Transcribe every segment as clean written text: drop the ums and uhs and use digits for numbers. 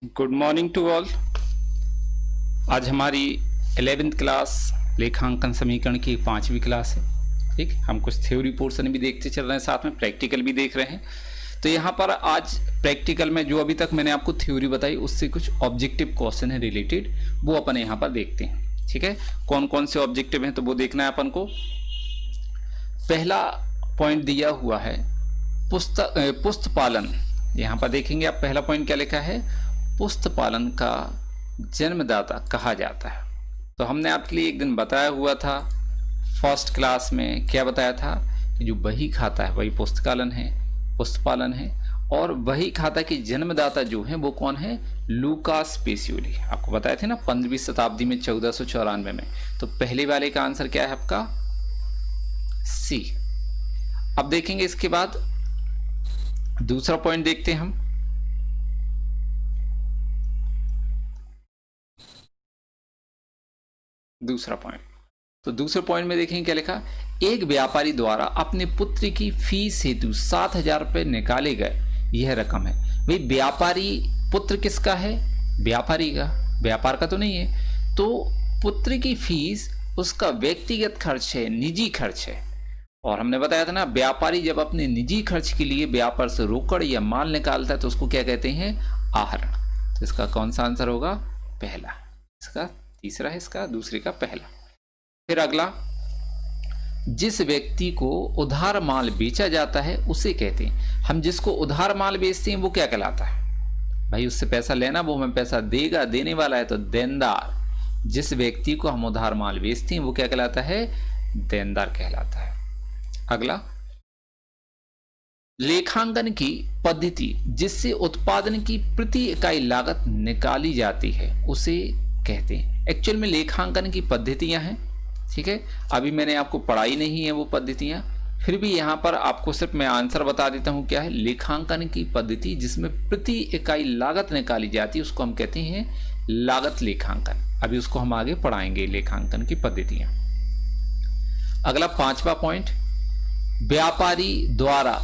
Good morning to all. आज हमारी 11th class लेखांकन समीकरण की 5वीं क्लास है। ठीक, हम कुछ थ्योरी पोर्शन भी देखते चल रहे हैं, साथ में प्रैक्टिकल भी देख रहे हैं। तो यहाँ पर आज प्रैक्टिकल में जो अभी तक मैंने आपको थ्योरी बताई उससे कुछ ऑब्जेक्टिव क्वेश्चन है रिलेटेड, वो अपन यहाँ पर देखते हैं। ठीक है, कौन कौन से ऑब्जेक्टिव हैं तो वो देखना है अपन को। पहला पॉइंट दिया हुआ है पुस्त पालन। यहाँ पर देखेंगे आप, पहला पॉइंट क्या लिखा है, पुस्त पालन का जन्मदाता कहा जाता है। तो हमने आपके लिए एक दिन बताया हुआ था फर्स्ट क्लास में, क्या बताया था कि जो बही खाता है वही पुस्तकालन है, पुस्तपालन है। और वही खाता की जन्मदाता जो है वो कौन है, लूकास पेसियोली। आपको बताए थे ना 15वीं शताब्दी में 1494 में। तो पहले वाले का आंसर क्या है आपका, सी। अब देखेंगे इसके बाद दूसरा पॉइंट देखते हैं हम। दूसरा पॉइंट, तो दूसरे पॉइंट में देखेंगे क्या लिखा, एक व्यापारी द्वारा अपने पुत्र की फीस हेतु 7,000 रुपये निकाले गए, यह रकम है। भाई व्यापारी, पुत्र किसका है, व्यापारी का, व्यापार का तो नहीं है। तो पुत्र की फीस उसका व्यक्तिगत खर्च है, निजी खर्च है। और हमने बताया था ना, व्यापारी जब अपने निजी खर्च के लिए व्यापार से रोकड़ या माल निकालता है तो उसको क्या कहते हैं, आहरण। तो इसका कौन सा आंसर होगा, पहला। इसका तीसरा है, इसका दूसरे का पहला। फिर अगला, जिस व्यक्ति को उधार माल बेचा जाता है उसे कहते हैं, हम जिसको उधार माल बेचते हैं वो क्या कहलाता है, भाई उससे पैसा लेना, वो हमें पैसा देगा, देने वाला है तो देनदार। जिस व्यक्ति को हम उधार माल बेचते हैं वो क्या कहलाता है, देनदार कहलाता है। अगला, लेखांकन की पद्धति जिससे उत्पादन की प्रति इकाई लागत निकाली जाती है उसे कहते हैं। एक्चुअल में लेखांकन की पद्धतियां हैं, ठीक है, अभी मैंने आपको पढ़ाई नहीं है वो पद्धतियां, फिर भी यहां पर आपको सिर्फ मैं आंसर बता देता हूं क्या है। लेखांकन की पद्धति जिसमें प्रति इकाई लागत निकाली जाती है उसको हम कहते हैं लागत लेखांकन। अभी उसको हम आगे पढ़ाएंगे, लेखांकन की पद्धतियां। अगला 5वां पॉइंट, व्यापारी द्वारा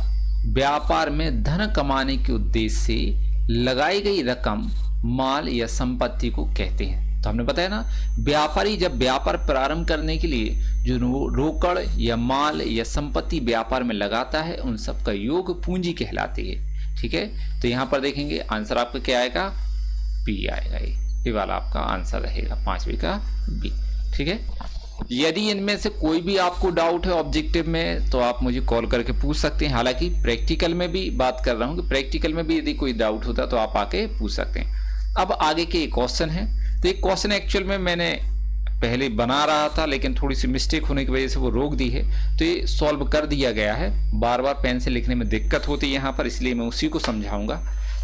व्यापार में धन कमाने के उद्देश्य से लगाई गई रकम माल या संपत्ति को कहते हैं। तो हमने बताया ना, व्यापारी जब व्यापार प्रारंभ करने के लिए जो रोकड़ या माल या संपत्ति व्यापार में लगाता है उन सब का योग पूंजी कहलाती है। ठीक है, तो यहां पर देखेंगे आंसर आपका क्या आएगा, बी आएगा। ये वाला आपका आंसर रहेगा 5वीं का बी। ठीक है, यदि इनमें से कोई भी आपको डाउट है ऑब्जेक्टिव में तो आप मुझे कॉल करके पूछ सकते हैं। हालांकि प्रैक्टिकल में भी बात कर रहा हूं कि प्रैक्टिकल में भी यदि कोई डाउट होता तो आप आके पूछ सकते हैं। अब आगे के एक क्वेश्चन है, तो एक क्वेश्चन एक्चुअल में मैंने पहले बना रहा था लेकिन थोड़ी सी मिस्टेक होने की वजह से वो रोक दी है, तो ये सॉल्व कर दिया गया है। बार बार पेन से लिखने में दिक्कत होती है यहाँ पर, इसलिए मैं उसी को समझाऊंगा।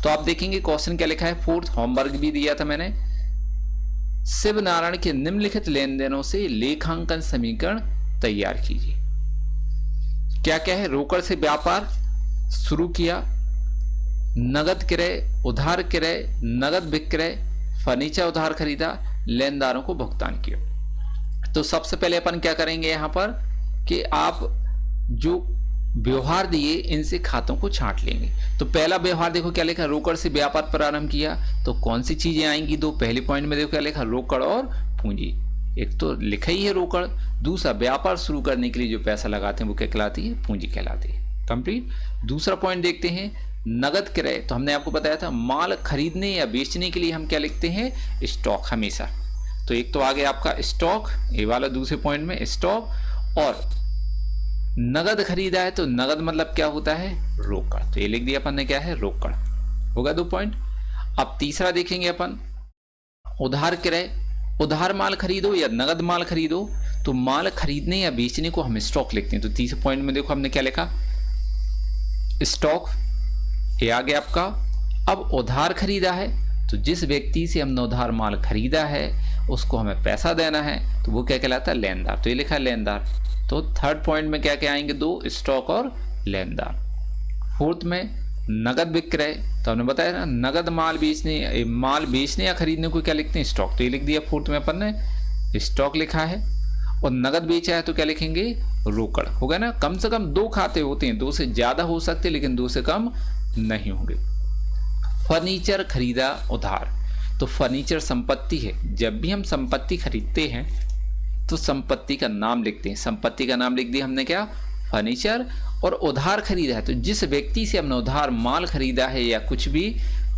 तो आप देखेंगे क्वेश्चन क्या लिखा है, 4th होमवर्क भी दिया था मैंने। शिव नारायण के निम्नलिखित लेन देनों से लेखांकन समीकरण तैयार कीजिए। क्या क्या है, रोकड़ से व्यापार शुरू किया, नगद क्रय, उधार क्रय, नगद विक्रय, फर्नीचर उधार खरीदा, लेनदारों को भुगतान किया। तो सबसे पहले अपन क्या करेंगे यहाँ पर कि आप जो व्यवहार दिए इनसे खातों को छांट लेंगे। तो पहला व्यवहार देखो क्या लिखा, रोकड़ से व्यापार प्रारंभ किया, तो कौन सी चीजें आएंगी, दो पहले पॉइंट में देखो क्या लिखा, रोकड़ और पूंजी। एक तो लिखा ही है रोकड़, दूसरा व्यापार शुरू करने के लिए जो पैसा लगाते हैं वो क्या कहलाती है, पूंजी कहलाती है। कंप्लीट। दूसरा पॉइंट देखते हैं, नगद क्रय। तो हमने आपको बताया था माल खरीदने या बेचने के लिए हम क्या लिखते हैं, स्टॉक हमेशा। तो एक तो आ गया आपका स्टॉक, ये वाला दूसरे पॉइंट में स्टॉक। और नगद खरीदा है तो नगद मतलब क्या होता है, रोकड़। तो ये लिख दिया अपन ने क्या है, रोकड़। होगा 2 पॉइंट। अब तीसरा देखेंगे अपन, उधार क्रय। उधार माल खरीदो या नगद माल खरीदो, तो माल खरीदने या बेचने को हम स्टॉक लिखते हैं। तो तीसरे पॉइंट में देखो हमने क्या लिखा, स्टॉक। ये आ गया आपका। अब उधार खरीदा है तो जिस व्यक्ति से हमने उधार माल खरीदा है उसको हमें पैसा देना है तो वो क्या कहलाता है, लेनदार। तो ये लिखा है लेनदार। तो 3rd पॉइंट में क्या क्या आएंगे, 2 स्टॉक और लेनदार। 4th में नगद विक्रय। तो हमने बताया ना, नगद माल बेचने या खरीदने को क्या लिखते हैं, स्टॉक। तो ये लिख दिया 4th में अपन ने, स्टॉक लिखा है। और नगद बेचा है तो क्या लिखेंगे, रोकड़। होगा ना, कम से कम 2 खाते होते हैं, 2 से ज्यादा हो सकते लेकिन 2 से कम नहीं होंगे। फर्नीचर खरीदा उधार। तो फर्नीचर संपत्ति है, जब भी हम संपत्ति खरीदते हैं तो संपत्ति का नाम लिखते हैं। संपत्ति का नाम लिख दिया हमने, क्या, फर्नीचर। और उधार खरीदा है तो जिस व्यक्ति से हमने उधार माल खरीदा है या कुछ भी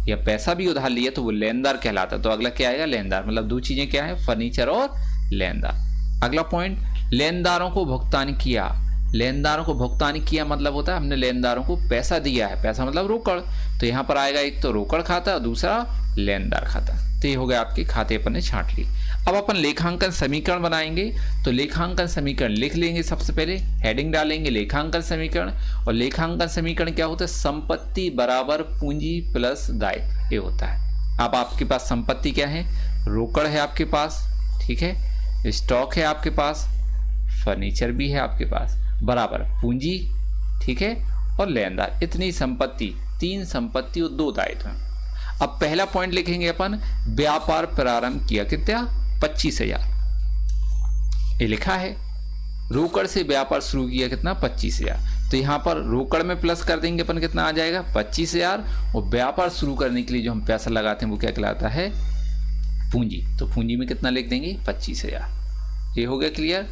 या पैसा भी उधार लिया तो वो लेनदार कहलाता है। तो अगला क्या आएगा, लेनदार। मतलब दो चीजें क्या है, फर्नीचर और लेनदार। अगला पॉइंट, लेनदारों को भुगतान किया। लेनदारों को भुगतान किया मतलब होता है हमने लेनदारों को पैसा दिया है। पैसा मतलब रोकड़। तो यहाँ पर आएगा एक तो रोकड़ खाता और दूसरा लेनदार खाता। तो ये हो गया आपके खाते अपन ने छांट ली। अब अपन लेखांकन समीकरण बनाएंगे। तो लेखांकन समीकरण लिख लेंगे। सबसे पहले हेडिंग डालेंगे लेखांकन समीकरण। और लेखांकन समीकरण क्या होता है, संपत्ति बराबर पूंजी प्लस दायित्व, ये होता है। अब आपके पास संपत्ति क्या है, रोकड़ है आपके पास, ठीक है, स्टॉक है आपके पास, फर्नीचर भी है आपके पास, बराबर पूंजी, ठीक है, और लेनदार। इतनी संपत्ति, 3 संपत्ति और 2 दायित्व। अब पहला पॉइंट लिखेंगे अपन, व्यापार प्रारंभ किया, कितना, 25,000, ये लिखा है। रोकड़ से व्यापार शुरू किया, कितना, 25,000। तो यहाँ पर रोकड़ में प्लस कर देंगे अपन, कितना आ जाएगा, 25,000। और व्यापार शुरू करने के लिए जो हम पैसा लगाते हैं वो क्या कहलाता है, पूंजी। तो पूंजी में कितना लिख देंगे, 25,000। ये हो गया क्लियर।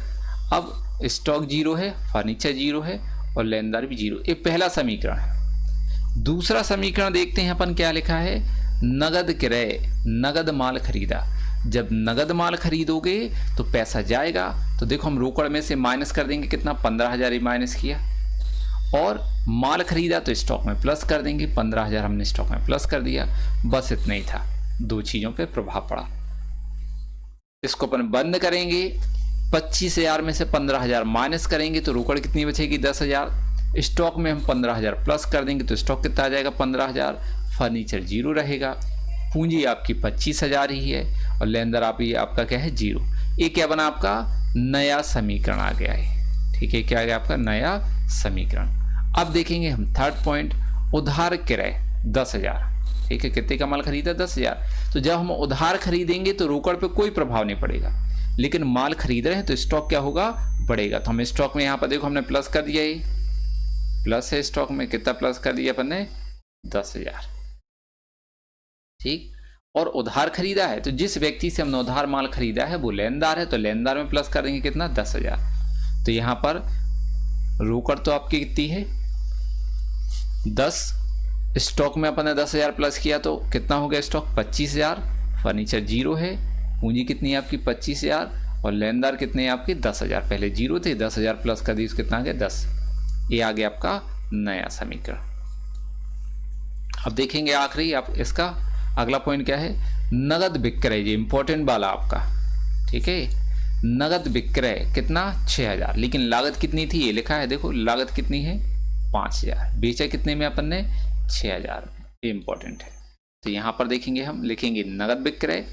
अब स्टॉक 0 है, फर्नीचर 0 है और लेनदार भी 0। ये पहला समीकरण है। दूसरा समीकरण देखते हैं अपन, क्या लिखा है, नगद क्रय, नगद माल खरीदा। जब नगद माल खरीदोगे तो पैसा जाएगा। तो देखो हम रोकड़ में से माइनस कर देंगे, कितना, 15,000 ही माइनस किया। और माल खरीदा तो स्टॉक में प्लस कर देंगे, 15,000 हमने स्टॉक में प्लस कर दिया। बस इतना ही था, 2 चीजों पे प्रभाव पड़ा। इसको अपन बंद करेंगे। 25,000 में से 15,000 माइनस करेंगे तो रोकड़ कितनी बचेगी, 10,000। स्टॉक में हम 15,000 प्लस कर देंगे तो स्टॉक कितना आ जाएगा, 15,000। फर्नीचर 0 रहेगा। पूंजी आपकी 25,000 ही है और लेनदार आपका क्या है, 0। ये क्या बना, आपका नया समीकरण आ गया है, ठीक है। क्या आ गया आपका नया समीकरण। अब देखेंगे हम थर्ड पॉइंट, उधार क्रय 10,000, ठीक है। कितने का माल खरीदा, 10,000। तो जब हम उधार खरीदेंगे तो रोकड़ पे कोई प्रभाव नहीं पड़ेगा, लेकिन माल खरीद रहे हैं तो स्टॉक क्या होगा, बढ़ेगा। तो हम स्टॉक में यहाँ पर देखो हमने प्लस कर दिया, ये प्लस है स्टॉक में, कितना प्लस कर दिया अपन ने, 10,000, ठीक। और उधार खरीदा है तो जिस व्यक्ति से हमने उधार माल खरीदा है वो लेनदार है, तो लेनदार में प्लस कर देंगे, कितना, 10,000। तो यहाँ पर रोकड़ तो आपकी कितनी है, 10। स्टॉक में अपन ने 10,000 प्लस किया तो कितना हो गया, स्टॉक 25,000। फर्नीचर 0 है। पूंजी कितनी है आपकी, 25,000। और लेनदार कितने हैं आपके, 10,000। पहले 0 थे, 10,000 प्लस कर दी, कितना आ गया, 10। ये आ गया आपका नया समीकरण। अब देखेंगे आखिरी आप इसका अगला पॉइंट क्या है, नगद विक्रय, ये इंपॉर्टेंट वाला आपका, ठीक है। नगद विक्रय कितना, 6,000। लेकिन लागत कितनी थी, ये लिखा है, देखो लागत कितनी है, 5,000। बेचा कितने में अपन ने, 6,000। ये इंपॉर्टेंट है। तो यहाँ पर देखेंगे हम, लिखेंगे नगद विक्रय।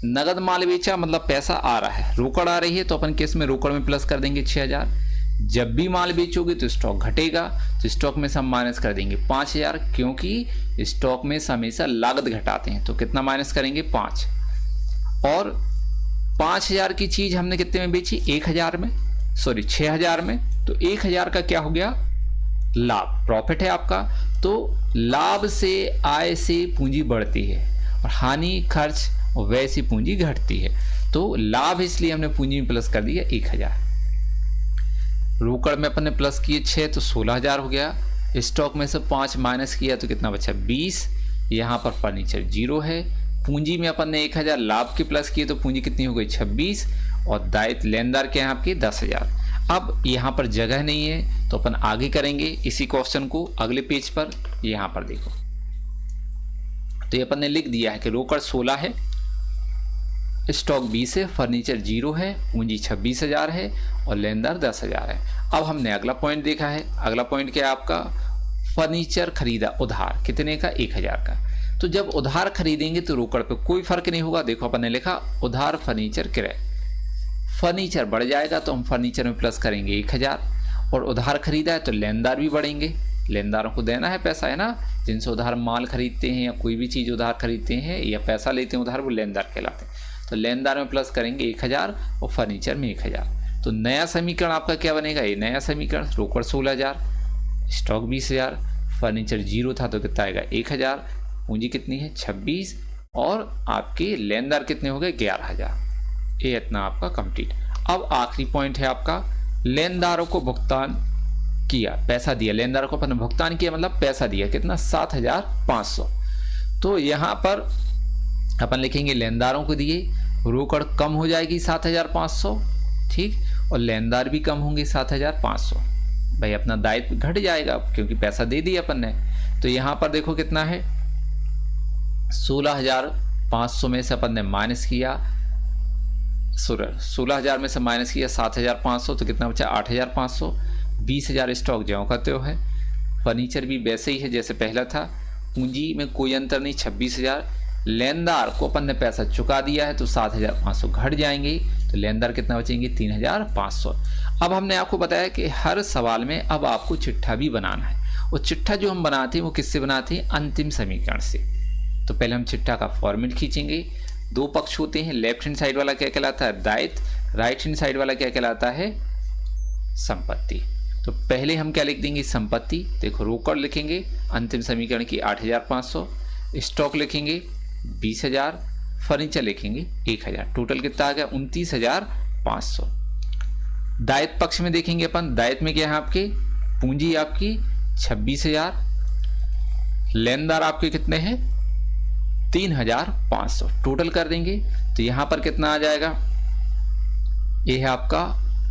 नगद माल बेचा मतलब पैसा आ रहा है, रोकड़ आ रही है, तो अपन केस में रोकड़ में प्लस कर देंगे 6,000। जब भी माल बेचोगे तो स्टॉक घटेगा, तो स्टॉक में से हम माइनस कर देंगे 5,000, क्योंकि स्टॉक में से हमेशा लागत घटाते हैं। तो कितना माइनस करेंगे, 5। और 5,000 की चीज हमने कितने में बेची, 1,000 में, सॉरी 6,000 में। तो 1,000 का क्या हो गया, लाभ, प्रॉफिट है आपका। तो लाभ से, आय से पूंजी बढ़ती है और हानि, खर्च और वैसी पूंजी घटती है। तो लाभ इसलिए हमने पूंजी में प्लस कर दिया 1,000। रोकड़ में अपन ने प्लस किए 6 तो 16,000 हो गया। स्टॉक में से 5 माइनस किया तो कितना बचा, 20। यहाँ पर फर्नीचर 0 है। पूंजी में अपन ने 1,000 लाभ के प्लस किए तो पूंजी कितनी हो गई, 26। और दायित्व लेनदार के हैं आपके 10,000। अब यहाँ पर जगह नहीं है तो अपन आगे करेंगे इसी क्वेश्चन को अगले पेज पर। यहाँ पर देखो, तो ये अपन ने लिख दिया है कि रोकड़ 16 है, स्टॉक 20 है, फर्नीचर 0 है, पूंजी 26,000 है और लेनदार 10,000 है। अब हमने अगला पॉइंट देखा है। अगला पॉइंट क्या है आपका, फर्नीचर खरीदा उधार, कितने का, 1,000 का। तो जब उधार खरीदेंगे तो रोकड़ पे कोई फर्क नहीं होगा। देखो अपन ने लिखा उधार फर्नीचर क्रय, फर्नीचर बढ़ जाएगा तो हम फर्नीचर में प्लस करेंगे 1,000। और उधार खरीदा है तो लेनदार भी बढ़ेंगे, लेनदारों को देना है पैसा, है ना। जिनसे उधार माल खरीदते हैं या कोई भी चीज़ उधार खरीदते हैं या पैसा लेते हैं उधार, वो लेनदार कहलाते हैं। तो लेनदार में प्लस करेंगे 1,000 और फर्नीचर में 1,000। तो नया समीकरण आपका क्या बनेगा, ये नया समीकरण, रोकड़ 16,000, स्टॉक 20,000, फर्नीचर 0 था तो कितना आएगा, 1,000। पूंजी कितनी है 26 और आपके लेनदार कितने हो गए 11,000। ये इतना आपका कंप्लीट। अब आखिरी पॉइंट है आपका लेनदारों को भुगतान किया, पैसा दिया, लेनदारों को अपन भुगतान किया मतलब पैसा दिया कितना 7,500। तो यहाँ पर अपन लिखेंगे लेनदारों को दिए, रोकड़ कम हो जाएगी 7,500, ठीक, और लेनदार भी कम होंगे 7,500। भाई अपना दायित्व घट जाएगा क्योंकि पैसा दे दिया अपन ने। तो यहाँ पर देखो कितना है 16,500 में से अपन ने माइनस किया, 16,000 में से माइनस किया 7,500, तो कितना बचा 8,500। 20,000 स्टॉक ज्यों का त्यों है, फर्नीचर भी वैसे ही है जैसे पहला था, पूंजी में कोई अंतर नहीं 26,000। लेनदार को अपन ने पैसा चुका दिया है तो 7,500 घट जाएंगे, तो लेनदार कितना बचेंगे 3,500। अब हमने आपको बताया कि हर सवाल में अब आपको चिट्ठा भी बनाना है, और चिट्ठा जो हम बनाते हैं वो किससे बनाते हैं, अंतिम समीकरण से। तो पहले हम चिट्ठा का फॉर्मेट खींचेंगे। दो पक्ष होते हैं, लेफ्ट हैंड साइड वाला क्या कहलाता है दायित्व, राइट हैंड साइड वाला क्या कहलाता है संपत्ति। तो पहले हम क्या लिख देंगे संपत्ति, देखो रोकड़ लिखेंगे अंतिम समीकरण की 8,500, स्टॉक लिखेंगे 20,000, फर्नीचर लिखेंगे 1,000, टोटल कितना आ गया 29,500। दायित्व पक्ष में देखेंगे अपन, दायित्व में क्या है आपके पूंजी आपकी 26,000, लेनदार आपके कितने हैं 3,500, टोटल कर देंगे तो यहां पर कितना आ जाएगा, ये है आपका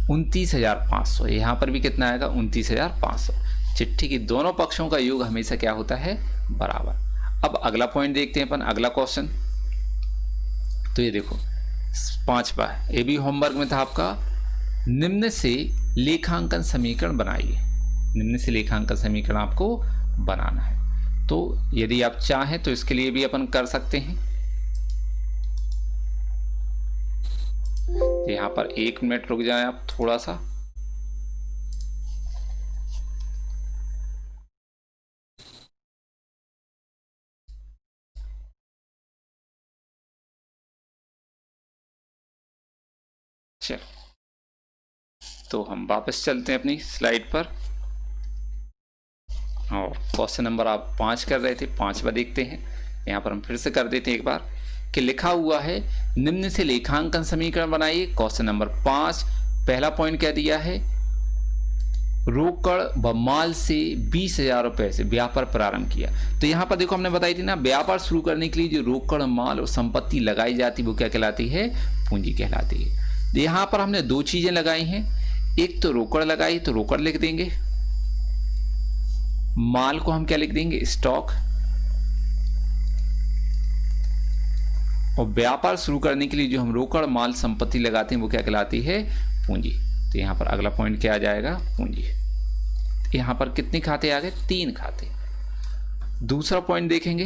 29,500, यहां पर भी कितना आएगा 29,500। चिट्ठी की दोनों पक्षों का योग हमेशा क्या होता है बराबर। अब अगला पॉइंट देखते हैं अपन, अगला क्वेश्चन। तो ये देखो 5वां, ये भी होमवर्क में था आपका, निम्न से लेखांकन समीकरण बनाइए। निम्न से लेखांकन समीकरण आपको बनाना है, तो यदि आप चाहें तो इसके लिए भी अपन कर सकते हैं। यहां पर 1 मिनट रुक जाएं आप थोड़ा सा। चल तो हम वापस चलते हैं अपनी स्लाइड पर, और क्वेश्चन नंबर आप 5 कर रहे थे, 5वां देखते हैं। यहाँ पर हम फिर से कर देते हैं एक बार कि लिखा हुआ है निम्न से लेखांकन समीकरण बनाइए। क्वेश्चन नंबर 5, पहला पॉइंट क्या दिया है, रोकड़ व माल से 20,000 रुपए से व्यापार प्रारंभ किया। तो यहाँ पर देखो हमने बताई थी ना, व्यापार शुरू करने के लिए जो रोकड़ माल और संपत्ति लगाई जाती है वो क्या कहलाती है पूंजी कहलाती है। यहाँ पर हमने दो चीजें लगाई हैं, एक तो रोकड़ लगाई तो रोकड़ लिख देंगे, माल को हम क्या लिख देंगे स्टॉक, और व्यापार शुरू करने के लिए जो हम रोकड़ माल संपत्ति लगाते हैं वो क्या कहलाती है पूंजी। तो यहां पर अगला पॉइंट क्या आ जाएगा पूंजी। यहां पर कितने खाते आ गए 3 खाते। दूसरा पॉइंट देखेंगे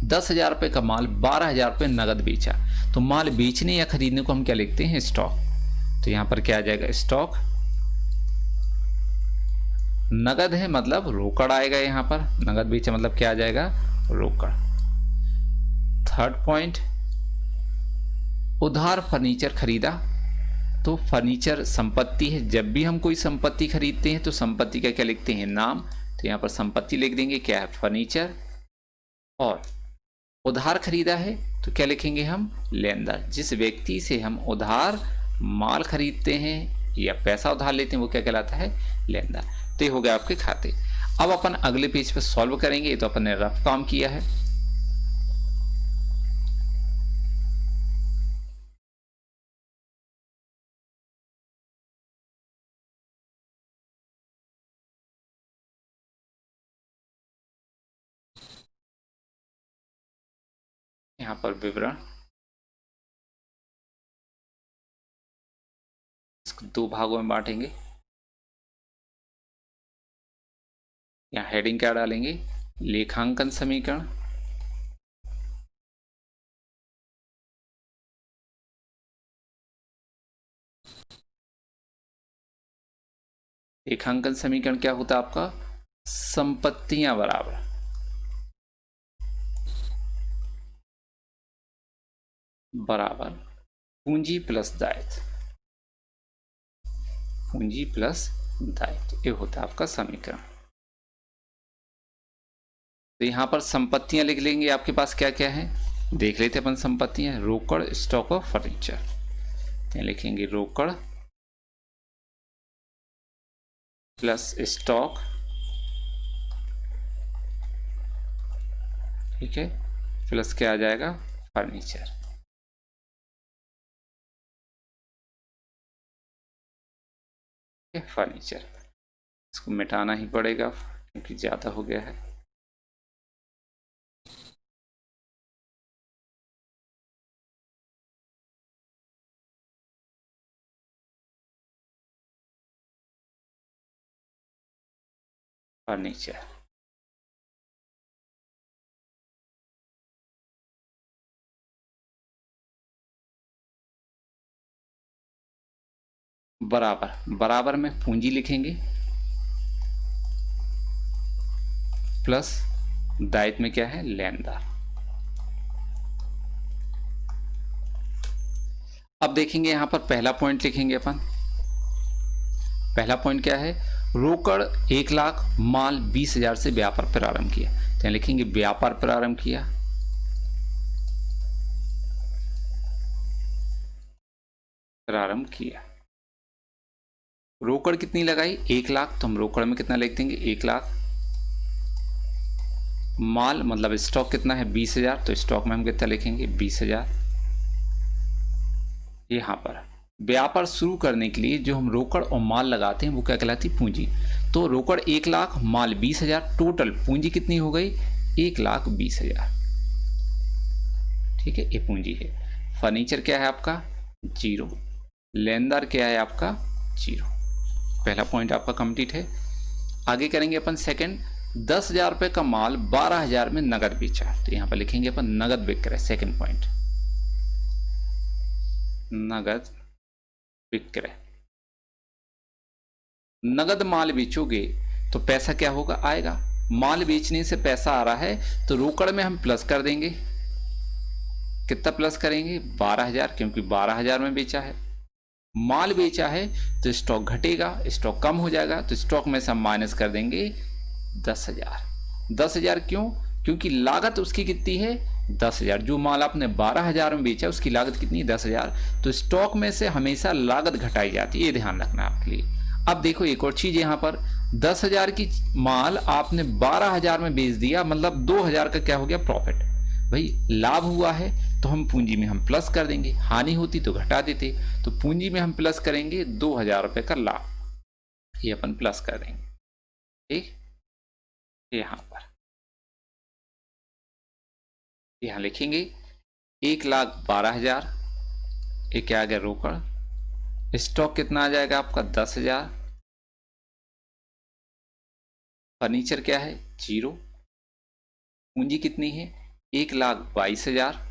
10,000 रुपए का माल 12,000 रुपए नगद बेचा, तो माल बेचने या खरीदने को हम क्या लिखते हैं स्टॉक। तो यहां पर क्या आ जाएगा स्टॉक, नगद है मतलब रोकड़ आएगा, यहां पर नगद बेचा मतलब क्या आ जाएगा रोकड़। थर्ड पॉइंट, उधार फर्नीचर खरीदा, तो फर्नीचर संपत्ति है, जब भी हम कोई संपत्ति खरीदते हैं तो संपत्ति का क्या लिखते हैं नाम, तो यहां पर संपत्ति लिख देंगे क्या है फर्नीचर, और उधार खरीदा है तो क्या लिखेंगे हम लेनदार। जिस व्यक्ति से हम उधार माल खरीदते हैं या पैसा उधार लेते हैं वो क्या कहलाता है लेनदार। तो ये हो गया आपके खाते। अब अपन अगले पेज पे सॉल्व करेंगे, तो अपन ने रफ काम किया है। यहाँ पर विवरण इसको 2 भागों में बांटेंगे। यहाँ हेडिंग क्या डालेंगे लेखांकन समीकरण, लेखांकन समीकरण क्या होता है आपका संपत्तियां बराबर पूंजी प्लस दायित्व, पूंजी प्लस दायित्व, ये होता है आपका समीकरण। तो यहाँ पर संपत्तियां लिख लेंगे, आपके पास क्या क्या है देख लेते अपन। संपत्तियां रोकड़, स्टॉक और फर्नीचर। तो लिखेंगे रोकड़ प्लस स्टॉक, ठीक है, प्लस क्या आ जाएगा फर्नीचर। फर्नीचर इसको मिटाना ही पड़ेगा क्योंकि ज़्यादा हो गया है। फर्नीचर बराबर, बराबर में पूंजी लिखेंगे प्लस दायित्व में क्या है लेनदार। अब देखेंगे यहां पर पहला पॉइंट लिखेंगे अपन। पहला पॉइंट क्या है, रोकड़ 1,00,000, माल 20,000 से व्यापार प्रारंभ किया। तो लिखेंगे व्यापार प्रारंभ किया, प्रारंभ किया। रोकड़ कितनी लगाई 1,00,000, तो हम रोकड़ में कितना लिख देंगे 1,00,000। माल मतलब स्टॉक कितना है 20,000, तो स्टॉक में हम कितना लिखेंगे 20,000। यहाँ पर व्यापार शुरू करने के लिए जो हम रोकड़ और माल लगाते हैं वो क्या कहलाती पूंजी। तो रोकड़ 1,00,000, माल 20,000, टोटल पूंजी कितनी हो गई 1,20,000, ठीक है, ये पूंजी है। फर्नीचर क्या है आपका 0, लेनदार क्या है आपका 0। पहला पॉइंट आपका कंप्लीट है। आगे करेंगे अपन सेकंड, 10,000 रुपये का माल 12,000 में नगद बेचा। तो यहाँ पर लिखेंगे अपन नगद विक्रय, सेकंड पॉइंट नगद विक्रय। नगद माल बेचोगे तो पैसा क्या होगा आएगा, माल बेचने से पैसा आ रहा है तो रोकड़ में हम प्लस कर देंगे। कितना प्लस करेंगे 12,000, क्योंकि 12,000 में बेचा है। माल बेचा है तो स्टॉक घटेगा, स्टॉक कम हो जाएगा, तो स्टॉक में से हम माइनस कर देंगे 10,000। 10,000 क्यों, क्योंकि लागत उसकी कितनी है 10,000। जो माल आपने 12,000 में बेचा उसकी लागत कितनी 10,000, तो स्टॉक में से हमेशा लागत घटाई जाती है, ये ध्यान रखना आपके लिए। अब देखो एक और चीज, यहाँ पर 10,000 की माल आपने 12,000 में बेच दिया, मतलब 2,000 का क्या हो गया प्रॉफिट। भाई लाभ हुआ है तो हम पूंजी में हम प्लस कर देंगे, हानि होती तो घटा देते। तो पूंजी में हम प्लस करेंगे 2,000 रुपए का लाभ, ये अपन प्लस कर देंगे, ठीक। यहां पर यहां लिखेंगे 1,12,000, ये क्या आ गया रोकड़। स्टॉक कितना आ जाएगा आपका 10,000। फर्नीचर क्या है 0। पूंजी कितनी है 1,22,000।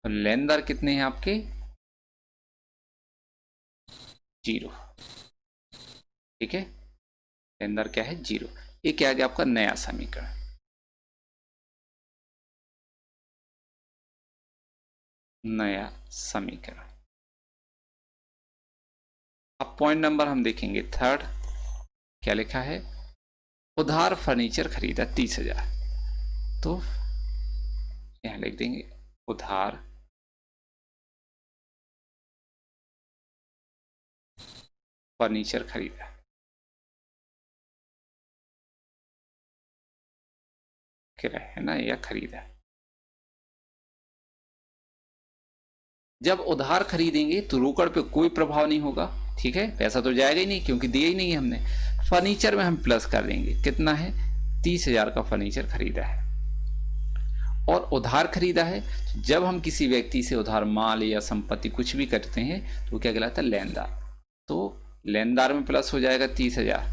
और लेनदार कितने हैं आपके 0, ठीक है। लेनदार क्या है 0। ये क्या आ गया आपका नया समीकरण, नया समीकरण। अब पॉइंट नंबर हम देखेंगे थर्ड, क्या लिखा है, उधार फर्नीचर खरीदा 30,000। तो यहां लिख देंगे उधार फर्नीचर खरीदा, किराया है ना, या खरीदा। जब उधार खरीदेंगे तो रोकड़ पे कोई प्रभाव नहीं होगा, ठीक है, पैसा तो जाएगा ही नहीं क्योंकि दिया ही नहीं है हमने। फर्नीचर में हम प्लस कर देंगे, कितना है 30,000 का फर्नीचर खरीदा है और उधार खरीदा है। जब हम किसी व्यक्ति से उधार माल या संपत्ति कुछ भी करते हैं तो क्या कहलाता है लेनदार। तो लेनदार में प्लस हो जाएगा 30,000,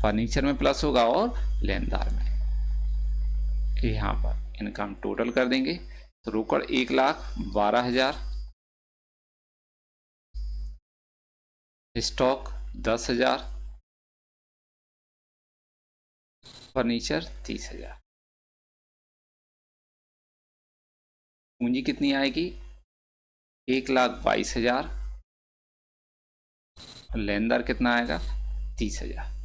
फर्नीचर में प्लस होगा और लेनदार में। यहां पर इनका हम टोटल कर देंगे, तो रोकड़ 1,12,000, स्टॉक 10,000, फर्नीचर 30,000। पूंजी कितनी आएगी 1,22,000, लेनदार कितना आएगा 30,000।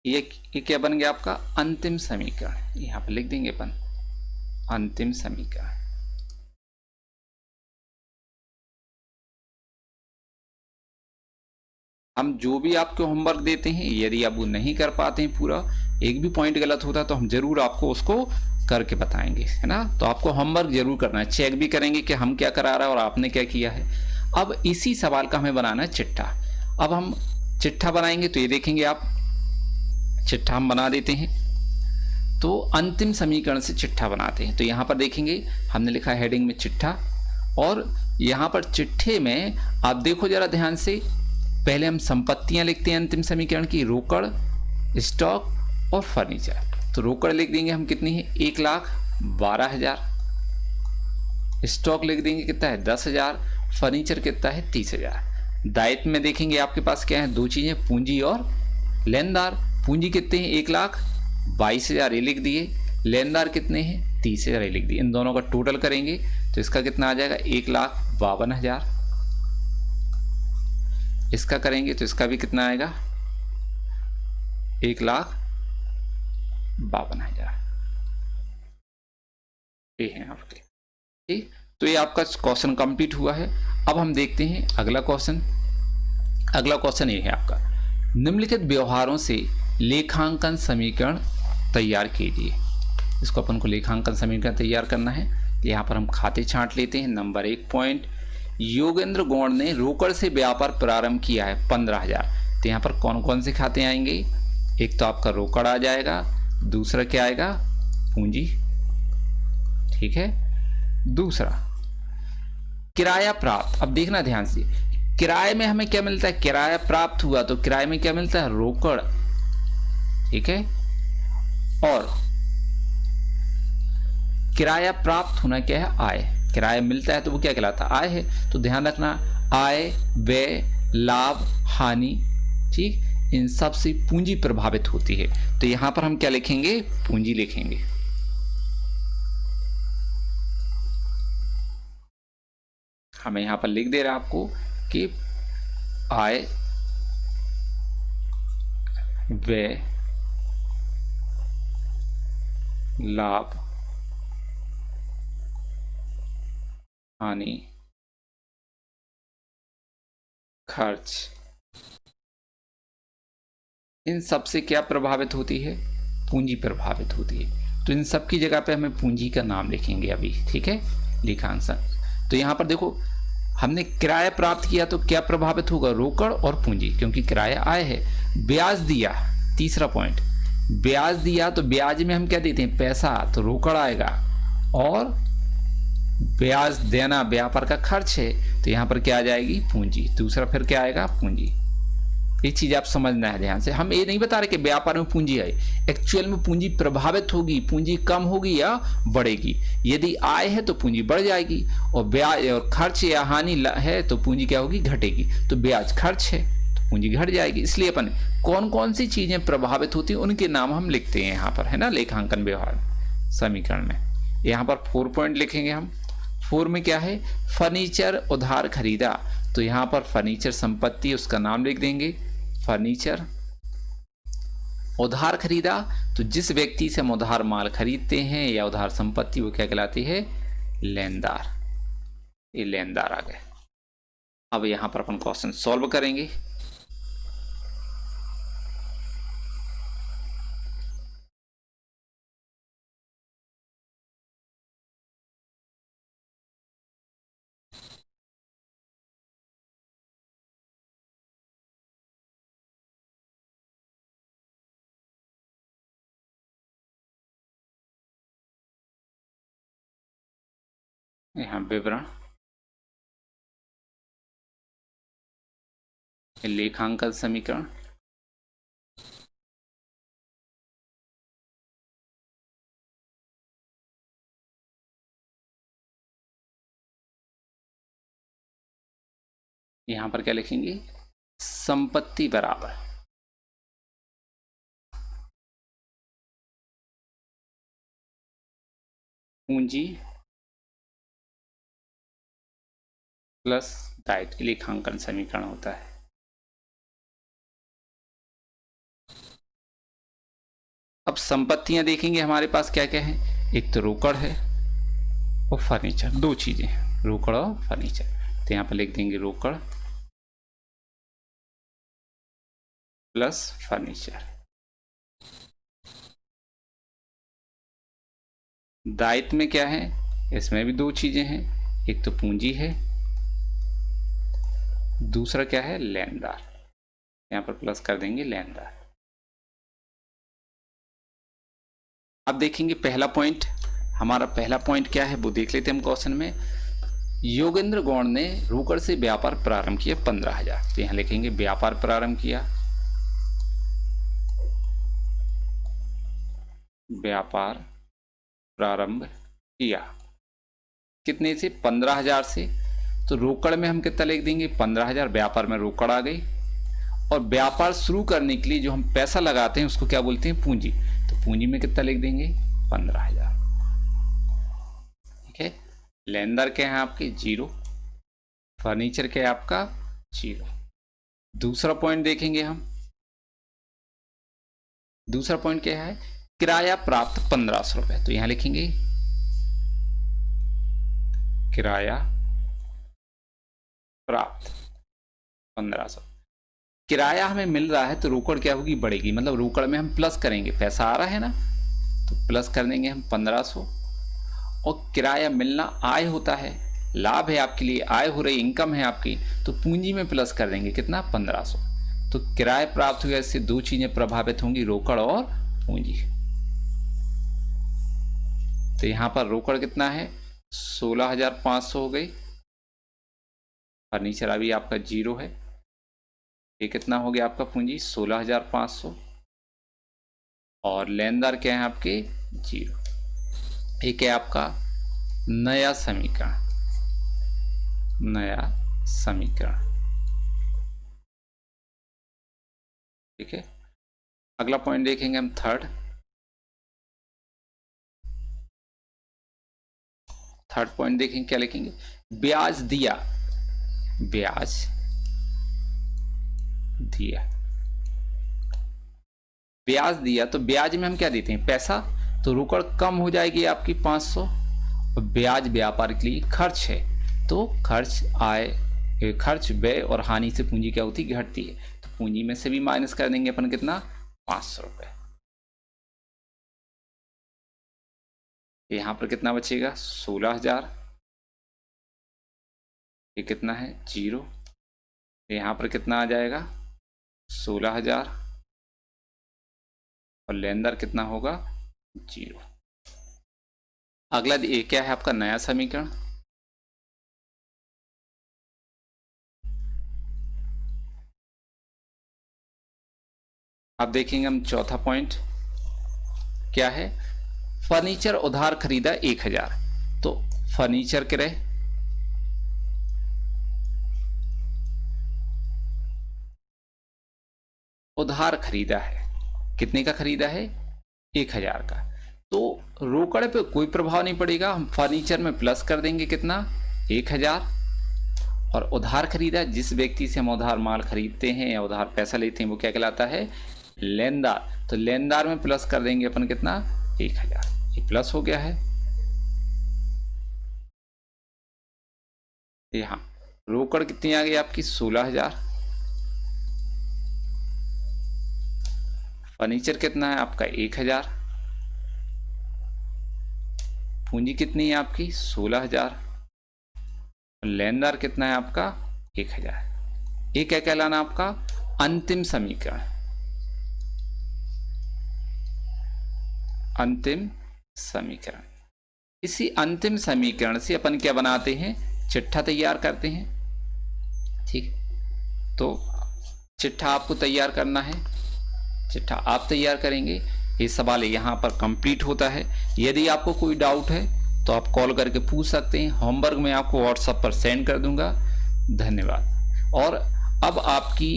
ये क्या बन गया आपका अंतिम समीकरण, यहाँ पर लिख देंगे अपन अंतिम समीकरण। हम जो भी आपको होमवर्क देते हैं, यदि आप वो नहीं कर पाते हैं पूरा, एक भी पॉइंट गलत होता है तो हम जरूर आपको उसको करके बताएंगे, है ना। तो आपको होमवर्क जरूर करना है, चेक भी करेंगे कि हम क्या करा रहा है और आपने क्या किया है। अब इसी सवाल का हमें बनाना है चिट्ठा। अब हम चिट्ठा बनाएंगे तो ये देखेंगे आप, चिट्ठा हम बना देते हैं। तो अंतिम समीकरण से चिट्ठा बनाते हैं। तो यहाँ पर देखेंगे हमने लिखा है हेडिंग में चिट्ठा, और यहाँ पर चिट्ठे में आप देखो जरा ध्यान से, पहले हम संपत्तियां लिखते हैं अंतिम समीकरण की, रोकड़, स्टॉक और फर्नीचर। तो रोकड़ लिख देंगे हम कितनी है 1,12,000, स्टॉक लिख देंगे कितना है 10,000, फर्नीचर कितना है 30,000। दायित्व में देखेंगे आपके पास क्या है, दो चीजें, पूंजी और लेनदार। पूंजी कितने हैं 1,22,000 ये लिख दिए, लेनदार कितने हैं 30,000 ये लिख दिए। इन दोनों का टोटल करेंगे तो इसका कितना आ जाएगा 1,52,000। इसका करेंगे तो इसका भी कितना आएगा 1,52,000। ये है आपके, ठीक। तो ये आपका क्वेश्चन कंप्लीट हुआ है। अब हम देखते हैं अगला क्वेश्चन। अगला क्वेश्चन ये है आपका, निम्नलिखित व्यवहारों से लेखांकन समीकरण तैयार कीजिए। इसको अपन को लेखांकन समीकरण तैयार करना है। यहाँ पर हम खाते छांट लेते हैं। नंबर 1 पॉइंट, योगेंद्र गौड़ ने रोकड़ से व्यापार प्रारंभ किया है 15,000। तो यहाँ पर कौन कौन से खाते आएंगे, एक तो आपका रोकड़ आ जाएगा, दूसरा क्या आएगा पूंजी, ठीक है। दूसरा किराया प्राप्त। अब देखना ध्यान से, किराए में हमें क्या मिलता है, किराया प्राप्त हुआ तो किराए में क्या मिलता है रोकड़, ठीक है। और किराया प्राप्त होना क्या है आय, किराया मिलता है तो वो क्या कहलाता है आय है। तो ध्यान रखना, आय, व्यय, लाभ, हानि, ठीक, इन सब से पूंजी प्रभावित होती है। तो यहां पर हम क्या लिखेंगे, पूंजी लिखेंगे। हमें यहां पर लिख दे रहा है आपको कि आय, व्यय, लाभ, हानि, खर्च, इन सब से क्या प्रभावित होती है, पूंजी प्रभावित होती है। तो इन सब की जगह पे हमें पूंजी का नाम लिखेंगे अभी, ठीक है, लेखांकन। तो यहां पर देखो हमने किराया प्राप्त किया तो क्या प्रभावित होगा, रोकड़ और पूंजी, क्योंकि किराया आय है। ब्याज दिया, तीसरा पॉइंट, ब्याज दिया तो ब्याज में हम क्या देते हैं पैसा, तो रोकड़ आएगा। और ब्याज देना व्यापार का खर्च है तो यहां पर क्या आ जाएगी पूंजी, दूसरा फिर क्या आएगा पूंजी। ये चीज आप समझना है ध्यान से। हम ये नहीं बता रहे कि व्यापार में पूंजी है, एक्चुअल में पूंजी प्रभावित होगी, पूंजी कम होगी या बढ़ेगी। यदि आय है तो पूंजी बढ़ जाएगी, और ब्याज और खर्च या हानि है तो पूंजी क्या होगी, घटेगी। तो ब्याज खर्च है तो पूंजी घट जाएगी। इसलिए अपन कौन कौन सी चीजें प्रभावित होती है उनके नाम हम लिखते हैं यहाँ पर, है ना, लेखांकन व्यवहार समीकरण में। यहाँ पर 4 पॉइंट लिखेंगे हम। 4 में क्या है, फर्नीचर उधार खरीदा। तो यहाँ पर फर्नीचर संपत्ति, उसका नाम लिख देंगे फर्नीचर। उधार खरीदा तो जिस व्यक्ति से हम उधार माल खरीदते हैं या उधार संपत्ति, वो क्या कहलाती है, लेनदार। ये लेनदार आ गए। अब यहां पर अपन क्वेश्चन सॉल्व करेंगे। यहाँ विवरण, लेखांकन समीकरण, यहां पर क्या लिखेंगे, संपत्ति बराबर पूंजी प्लस दायित्व, लेखांकन समीकरण होता है। अब संपत्तियां देखेंगे हमारे पास क्या क्या है। एक तो रोकड़ है और फर्नीचर, दो चीजें हैं, रोकड़ और फर्नीचर। तो यहाँ पर लिख देंगे रोकड़ प्लस फर्नीचर। दायित्व में क्या है, इसमें भी दो चीजें हैं, एक तो पूंजी है, दूसरा क्या है, लेनदार। यहां पर प्लस कर देंगे लेनदार। अब देखेंगे पहला पॉइंट, हमारा पहला पॉइंट क्या है वो देख लेते हैं हम क्वेश्चन में। योगेंद्र गौड़ ने रोकड़ से व्यापार प्रारंभ किया 15,000। तो यहां लिखेंगे व्यापार प्रारंभ किया, व्यापार प्रारंभ किया कितने से, 15,000 से। तो रोकड़ में हम कितना लिख देंगे, 15,000। व्यापार में रोकड़ आ गई, और व्यापार शुरू करने के लिए जो हम पैसा लगाते हैं उसको क्या बोलते हैं, पूंजी। तो पूंजी में कितना लिख देंगे, 15,000। ठीक है। लेनदार क्या है आपके, 0। फर्नीचर क्या है आपका, 0। दूसरा पॉइंट देखेंगे हम। दूसरा पॉइंट क्या है, किराया प्राप्त 1500 रुपए। तो यहां लिखेंगे किराया प्राप्त 1500। किराया हमें मिल रहा है तो रोकड़ क्या होगी, बढ़ेगी। मतलब रोकड़ में हम प्लस करेंगे, पैसा आ रहा है ना, तो प्लस कर देंगे हम 1500। और किराया मिलना आय होता है, लाभ है आपके लिए, आय हो रही, इनकम है आपकी, तो पूंजी में प्लस कर देंगे कितना, 1500। तो किराया प्राप्त हुआ, इससे दो चीजें प्रभावित होंगी, रोकड़ और पूंजी। तो यहां पर रोकड़ कितना है, 16,500 हो गई। फर्नीचर अभी आपका 0 है। ये कितना हो गया आपका पूंजी, 16,500। और लेनदार क्या है आपके, 0। एक है आपका नया समीकरण, नया समीकरण। ठीक है। अगला पॉइंट देखेंगे हम, थर्ड पॉइंट देखेंगे, क्या लिखेंगे, ब्याज दिया, ब्याज दिया, ब्याज दिया। तो ब्याज में हम क्या देते हैं, पैसा। तो रोकड़ कम हो जाएगी आपकी 500, और ब्याज व्यापार के लिए खर्च है। तो खर्च आय, खर्च व्यय और हानि से पूंजी क्या होती है, घटती है। तो पूंजी में से भी माइनस कर देंगे अपन कितना, 500 रुपए। यहां पर कितना बचेगा, 16,000। ये कितना है, 0। यहां पर कितना आ जाएगा, 16,000। और लेनदार कितना होगा, 0। अगला ये क्या है आपका नया समीकरण। अब देखेंगे हम चौथा पॉइंट क्या है, फर्नीचर उधार खरीदा 1,000। तो फर्नीचर के रहे, उधार खरीदा है, कितने का खरीदा है, 1,000 का। तो रोकड़ पे कोई प्रभाव नहीं पड़ेगा, हम फर्नीचर में प्लस कर देंगे कितना, 1,000। और उधार खरीदा, जिस व्यक्ति से हम उधार माल खरीदते हैं या उधार पैसा लेते हैं वो क्या कहलाता है, लेनदार। तो लेनदार में प्लस कर देंगे अपन कितना, 1,000। ये प्लस हो गया है। यहां रोकड़ कितनी आ गई आपकी, 16,000। फर्नीचर कितना है आपका, 1,000। पूंजी कितनी है आपकी, 16,000। लेनदार कितना है आपका, 1,000। ये क्या कहलाना आपका, अंतिम समीकरण। अंतिम समीकरण। इसी अंतिम समीकरण से अपन क्या बनाते हैं, चिट्ठा तैयार करते हैं। ठीक, तो चिट्ठा आपको तैयार करना है, चिट्ठा आप तैयार करेंगे। ये सवाल यहाँ पर कंप्लीट होता है। यदि आपको कोई डाउट है तो आप कॉल करके पूछ सकते हैं, होमवर्क मैं आपको व्हाट्सएप पर सेंड कर दूंगा। धन्यवाद। और अब आपकी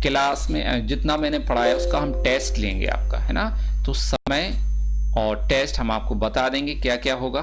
क्लास में जितना मैंने पढ़ाया उसका हम टेस्ट लेंगे आपका, है ना। तो समय और टेस्ट हम आपको बता देंगे क्या क्या होगा।